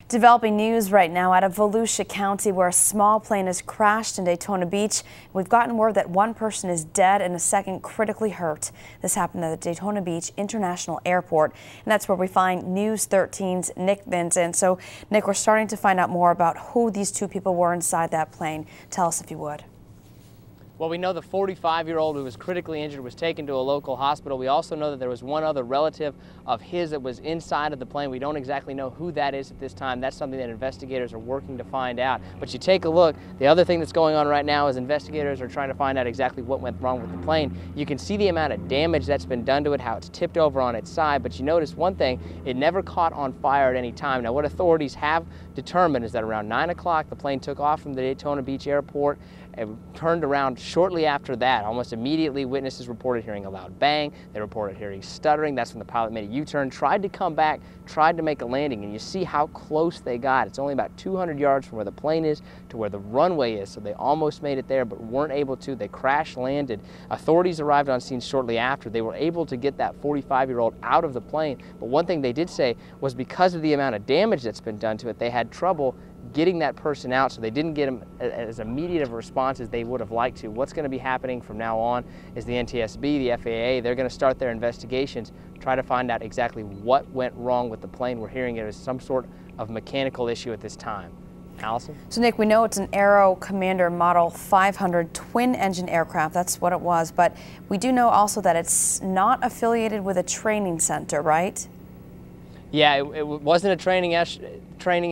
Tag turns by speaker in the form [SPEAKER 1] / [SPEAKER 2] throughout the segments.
[SPEAKER 1] Developing news right now out of Volusia County, where a small plane has crashed in Daytona Beach. We've gotten word that one person is dead and a second critically hurt. This happened at the Daytona Beach International Airport, and that's where we find News 13's Nick Vincent. So, Nick, we're starting to find out more about who these two people were inside that plane. Tell us if you would.
[SPEAKER 2] Well, we know the 45-year-old who was critically injured was taken to a local hospital. We also know that there was one other relative of his that was inside of the plane. We don't exactly know who that is at this time. That's something that investigators are working to find out. But you take a look, the other thing that's going on right now is investigators are trying to find out exactly what went wrong with the plane. You can see the amount of damage that's been done to it, how it's tipped over on its side, but you notice one thing, it never caught on fire at any time. Now, what authorities have determined is that around 9 o'clock, the plane took off from the Daytona Beach Airport. It turned around shortly after that. Almost immediately, witnesses reported hearing a loud bang. They reported hearing stuttering. That's when the pilot made a U-turn, tried to come back, tried to make a landing, and you see how close they got. It's only about 200 yards from where the plane is to where the runway is, so they almost made it there but weren't able to. They crash landed. Authorities arrived on scene shortly after. They were able to get that 45-year-old out of the plane, but one thing they did say was because of the amount of damage that's been done to it, they had trouble getting that person out, so they didn't get them as immediate of a response as they would have liked to. What's going to be happening from now on is the NTSB, the FAA, they're going to start their investigations, try to find out exactly what went wrong with the plane. We're hearing it as some sort of mechanical issue at this time. Allison?
[SPEAKER 1] So, Nick, we know it's an Aero Commander Model 500 twin-engine aircraft. That's what it was, but we do know also that it's not affiliated with a training center, right?
[SPEAKER 2] Yeah, it wasn't a training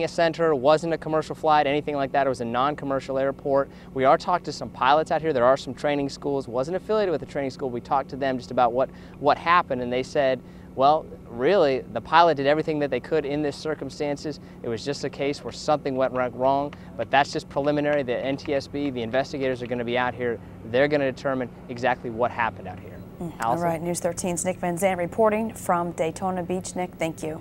[SPEAKER 2] center, it wasn't a commercial flight, anything like that. It was a non-commercial airport. We are talking to some pilots out here. There are some training schools. Wasn't affiliated with a training school. We talked to them just about what happened, and they said, well, really, the pilot did everything that they could in this circumstances. It was just a case where something went wrong, but that's just preliminary. The NTSB, the investigators are going to be out here. They're going to determine exactly what happened out here.
[SPEAKER 1] All right, News 13's Nick Vincent reporting from Daytona Beach. Nick, thank you.